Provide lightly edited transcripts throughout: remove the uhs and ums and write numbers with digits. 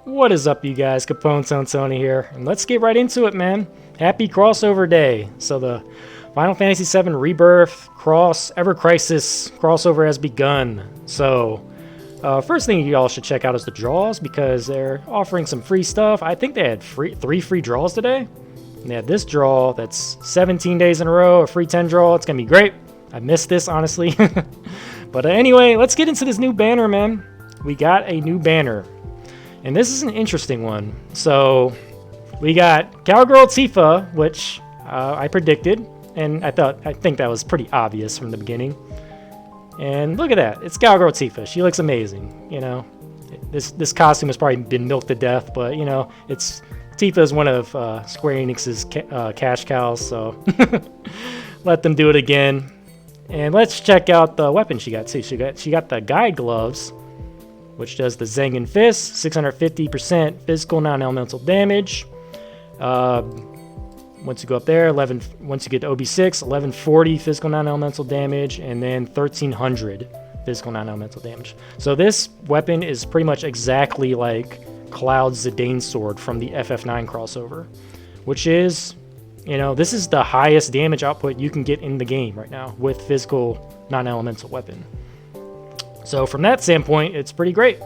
What is up, you guys? Capone Tony here, and let's get right into it, man. Happy crossover day. So the Final Fantasy VII Rebirth Ever Crisis crossover has begun. So first thing you all should check out is the draws, because they're offering some free stuff. I think they had three free draws today. And they had this draw that's 17 days in a row, a free 10 draw. It's gonna be great. I missed this, honestly. But anyway, let's get into this new banner, man. We got a new banner. And this is an interesting one. So we got Cowgirl Tifa, which I predicted, and I think that was pretty obvious from the beginning. And look at that, it's Cowgirl Tifa. She looks amazing. You know, this costume has probably been milked to death, but you know, Tifa is one of Square Enix's cash cows, so let them do it again. And let's check out the weapon she got too. She got the guide gloves, which does the Zengen Fist, 650% physical non-elemental damage. Once you go up there, once you get to OB6, 1140 physical non-elemental damage, and then 1300 physical non-elemental damage. So this weapon is pretty much exactly like Cloud's Zidane Sword from the FF9 crossover, which is, you know, this is the highest damage output you can get in the game right now with physical non-elemental weapon. So from that standpoint, it's pretty great.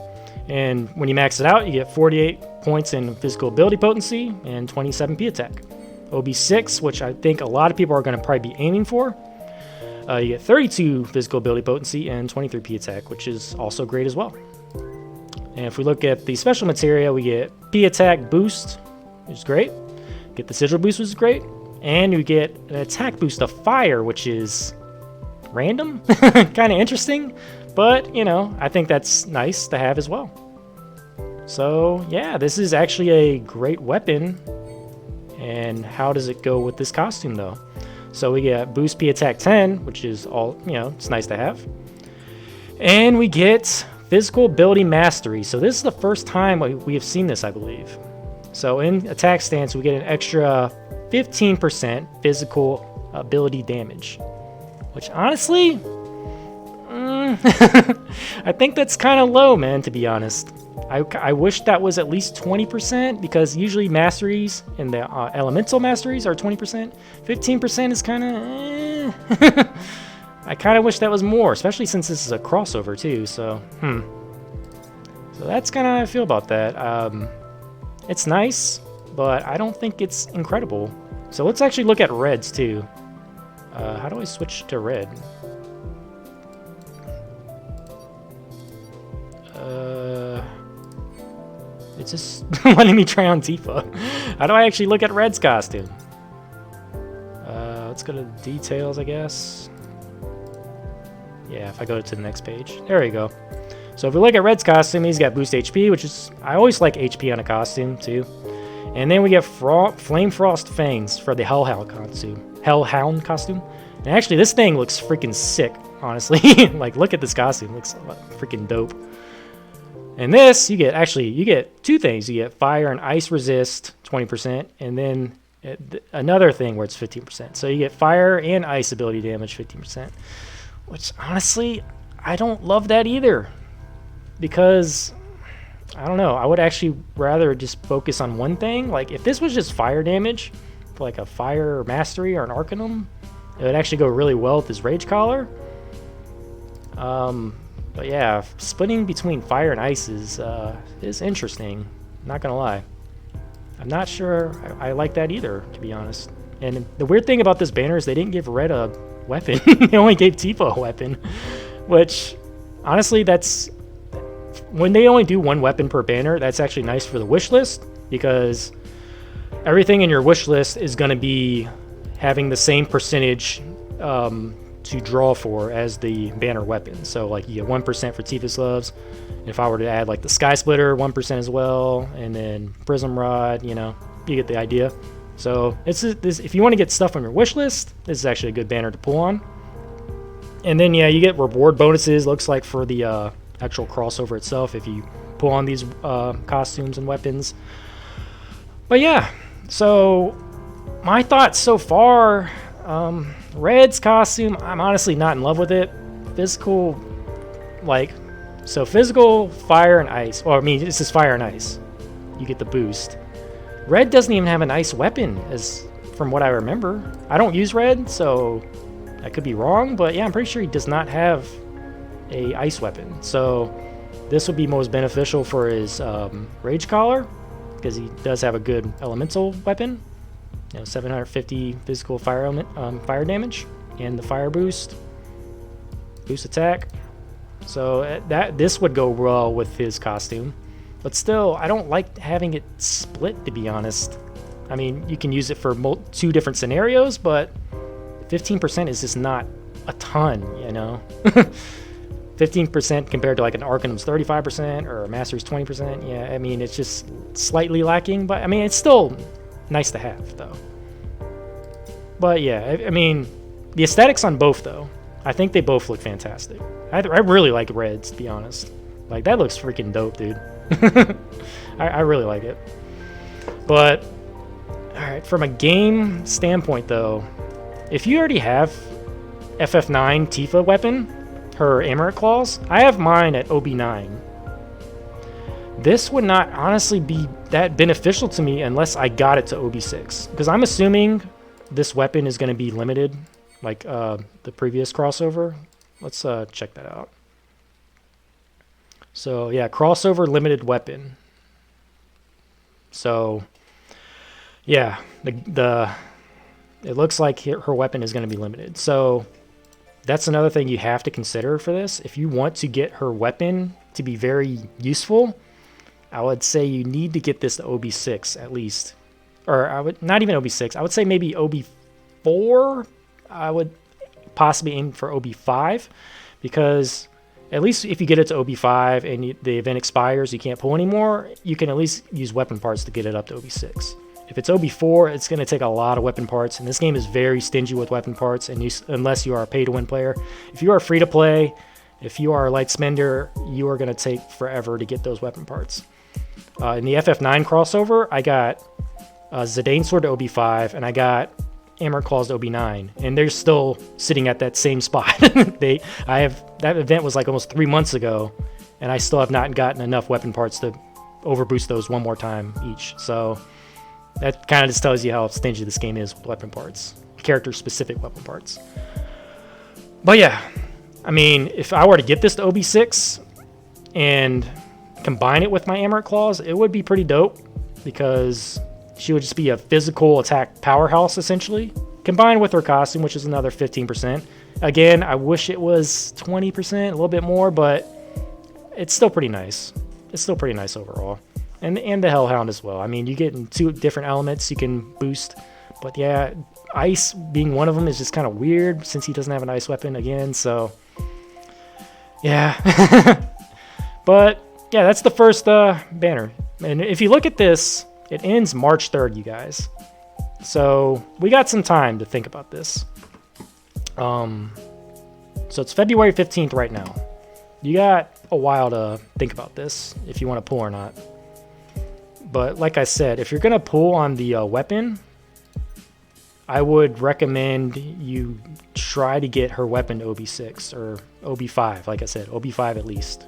And when you max it out, you get 48 points in physical ability potency and 27 P attack. OB6, which I think a lot of people are going to probably be aiming for. You get 32 physical ability potency and 23 P attack, which is also great as well. And if we look at the special materia, we get P attack boost, which is great. Get the sigil boost, which is great. And you get an attack boost of fire, which is random, kind of interesting. But, you know, I think that's nice to have as well. So, yeah, this is actually a great weapon. And how does it go with this costume, though? So we get Boost P Attack 10, which is all, you know, it's nice to have. And we get Physical Ability Mastery. So this is the first time we have seen this, I believe. So in Attack Stance, we get an extra 15% physical ability damage. Which, honestly, I think that's kind of low, man, to be honest. I wish that was at least 20%, because usually masteries and the elemental masteries are 20%. 15% is kind of I kind of wish that was more, especially since this is a crossover too. So, So that's kind of how I feel about that. It's nice, but I don't think it's incredible. So let's actually look at reds too. How do I switch to red? It's just letting me try on Tifa. How do I actually look at Red's costume? Let's go to details, I guess. Yeah, if I go to the next page. There we go. So if we look at Red's costume, he's got boost HP, which is, I always like HP on a costume too. And then we get Flame Frost Fangs for the Hellhound costume. And actually, this thing looks freaking sick, honestly. Like, look at this costume. It looks freaking dope. And this, you get two things. You get Fire and Ice Resist, 20%, and then another thing where it's 15%. So you get Fire and Ice ability damage, 15%. Which, honestly, I don't love that either. Because, I don't know, I would actually rather just focus on one thing. Like, if this was just fire damage, for like a Fire Mastery or an Arcanum, it would actually go really well with his Rage Collar. But yeah, splitting between fire and ice is interesting. Not gonna lie. I'm not sure I like that either, to be honest. And the weird thing about this banner is they didn't give Red a weapon. They only gave Tifa a weapon. Which, honestly, that's... When they only do one weapon per banner, that's actually nice for the wish list. Because everything in your wish list is gonna be having the same percentage to draw for as the banner weapon. So like you get 1% for Tifa's gloves. If I were to add like the Sky Splitter, 1% as well, and then Prism Rod, you know, you get the idea. So if you want to get stuff on your wish list, this is actually a good banner to pull on. And then yeah, you get reward bonuses, looks like, for the actual crossover itself if you pull on these costumes and weapons. But yeah, so my thoughts so far, Red's costume, I'm honestly not in love with it. Physical, like, so physical, fire, and ice. Well, I mean, this is fire and ice. you get the boost. Red doesn't even have an ice weapon, as from what I remember. I don't use red, so I could be wrong, but yeah, I'm pretty sure he does not have a ice weapon. So this would be most beneficial for his Rage Collar, because he does have a good elemental weapon. 750 physical fire element, fire damage, and the fire boost attack. So this would go well with his costume. But still, I don't like having it split, to be honest. I mean, you can use it for 2 different scenarios, but 15% is just not a ton, you know? 15% compared to like an Arcanum's 35% or a Master's 20%. Yeah, I mean, it's just slightly lacking, but I mean, it's still nice to have, though. But yeah, I mean, the aesthetics on both, though, I think they both look fantastic. I really like Reds, to be honest. Like, that looks freaking dope, dude. I really like it. But, alright, from a game standpoint, though, if you already have FF9 Tifa weapon, her Amulet Claws, I have mine at OB9. This would not honestly be that beneficial to me unless I got it to OB6. Because I'm assuming this weapon is going to be limited, like the previous crossover. Let's check that out. So yeah, crossover limited weapon. So yeah, it looks like her weapon is going to be limited. So that's another thing you have to consider for this. If you want to get her weapon to be very useful, I would say you need to get this to OB6 at least. Or I would not even OB6. I would say maybe OB4. I would possibly aim for OB5, because at least if you get it to OB5 and the event expires, you can't pull anymore, you can at least use weapon parts to get it up to OB6. If it's OB4, it's going to take a lot of weapon parts, and this game is very stingy with weapon parts, and unless you are a pay-to-win player. If you are free-to-play, if you are a light spender, you are going to take forever to get those weapon parts. In the FF9 crossover, I got Zidane Sword to OB5, and I got Amulet Claws to OB9, and they're still sitting at that same spot. That event was like almost 3 months ago, and I still have not gotten enough weapon parts to overboost those one more time each. So that kind of just tells you how stingy this game is with weapon parts, character-specific weapon parts. But yeah, I mean, if I were to get this to OB6 and combine it with my Amulet Claws, it would be pretty dope, because she would just be a physical attack powerhouse, essentially, combined with her costume, which is another 15%. Again, I wish it was 20%, a little bit more, but it's still pretty nice. It's still pretty nice overall. And the Hellhound as well. I mean, you get in 2 different elements you can boost. But yeah, ice being one of them is just kind of weird, since he doesn't have an ice weapon again, so yeah. But yeah, that's the first banner. And if you look at this, it ends March 3rd, you guys. So we got some time to think about this. So it's February 15th right now. You got a while to think about this, if you want to pull or not. But like I said, if you're going to pull on the weapon, I would recommend you try to get her weapon to OB6 or OB5. Like I said, OB5 at least,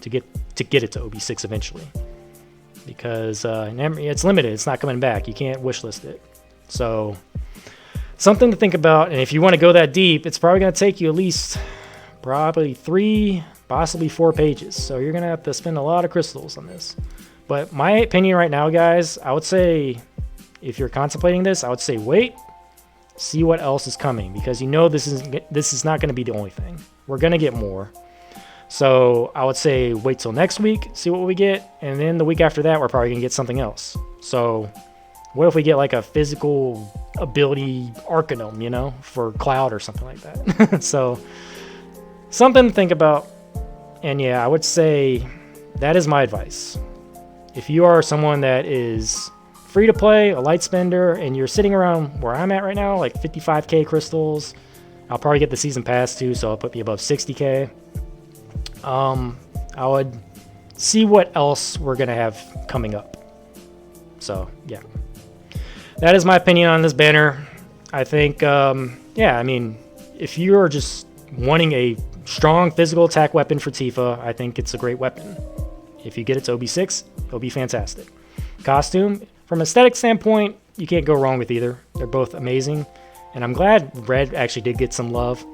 to get it to OB6 eventually. Because it's limited. It's not coming back. You can't wishlist it. So something to think about. And if you want to go that deep, it's probably going to take you at least probably 3, possibly 4 pages. So you're going to have to spend a lot of crystals on this. But my opinion right now, guys, I would say if you're contemplating this, I would say wait, see what else is coming, because you know this is not going to be the only thing. We're going to get more. So I would say wait till next week, see what we get, and then the week after that, we're probably going to get something else. So what if we get like a physical ability Arcanum, you know, for Cloud or something like that? So something to think about. And yeah, I would say that is my advice. If you are someone that is free to play, a light spender, and you're sitting around where I'm at right now, like 55k crystals, I'll probably get the season pass too, so I'll put me above 60k. I would see what else we're gonna have coming up. So yeah, that is my opinion on this banner. I think yeah, I mean, if you're just wanting a strong physical attack weapon for Tifa, I think it's a great weapon. If you get it to OB6, It'll be fantastic. Costume, from aesthetic standpoint, you can't go wrong with either. They're both amazing. And I'm glad Red actually did get some love.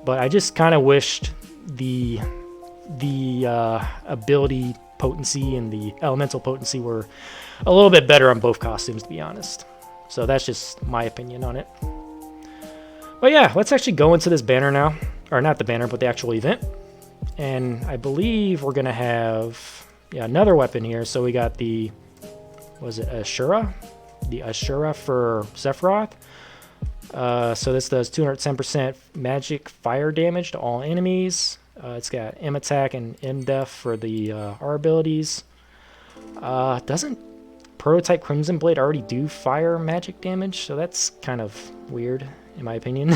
But I just kind of wished the ability potency and the elemental potency were a little bit better on both costumes, to be honest. So that's just my opinion on it. But yeah, let's actually go into this banner now. Or not the banner, but the actual event. And I believe we're going to have another weapon here. So we got the, was it Ashura? The Ashura for Sephiroth. So this does 210% magic fire damage to all enemies. It's got M attack and M def for the R abilities. Doesn't Prototype Crimson Blade already do fire magic damage? So that's kind of weird, in my opinion.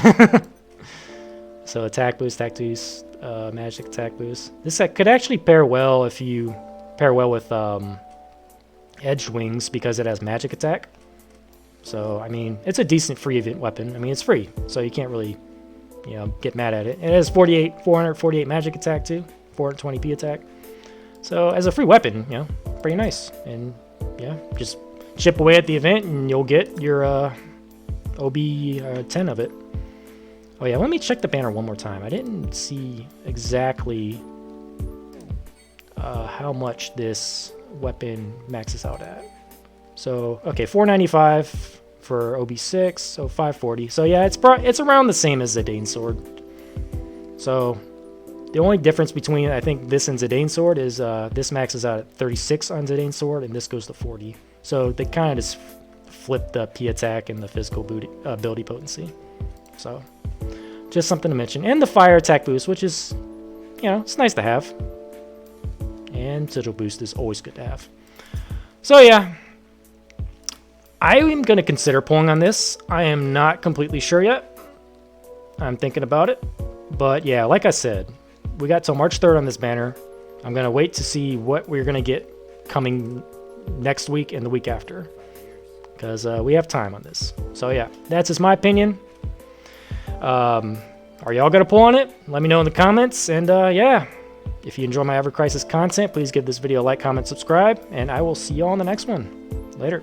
So attack boost, magic attack boost. This could actually pair well if you pair well with Edged Wings because it has magic attack. So, I mean, it's a decent free event weapon. I mean, it's free, so you can't really, get mad at it. It has 448 magic attack too, 420p attack. So, as a free weapon, pretty nice. And, just chip away at the event and you'll get your OB 10 of it. Oh yeah, let me check the banner one more time. I didn't see exactly how much this weapon maxes out at. So, okay, 495 for OB6, so 540. So yeah, it's around the same as Zidane Sword. So the only difference between, I think, this and Zidane Sword is this maxes out at 36 on Zidane Sword, and this goes to 40. So they kind of just flip the P attack and the physical ability potency. So just something to mention. And the fire attack boost, which is, it's nice to have. And sigil boost is always good to have. So yeah, I am going to consider pulling on this. I am not completely sure yet. I'm thinking about it. But yeah, like I said, we got till March 3rd on this banner. I'm going to wait to see what we're going to get coming next week and the week after. Because we have time on this. So yeah, that's just my opinion. Are y'all going to pull on it? Let me know in the comments. And yeah, if you enjoy my Ever Crisis content, please give this video a like, comment, subscribe. And I will see y'all on the next one. Later.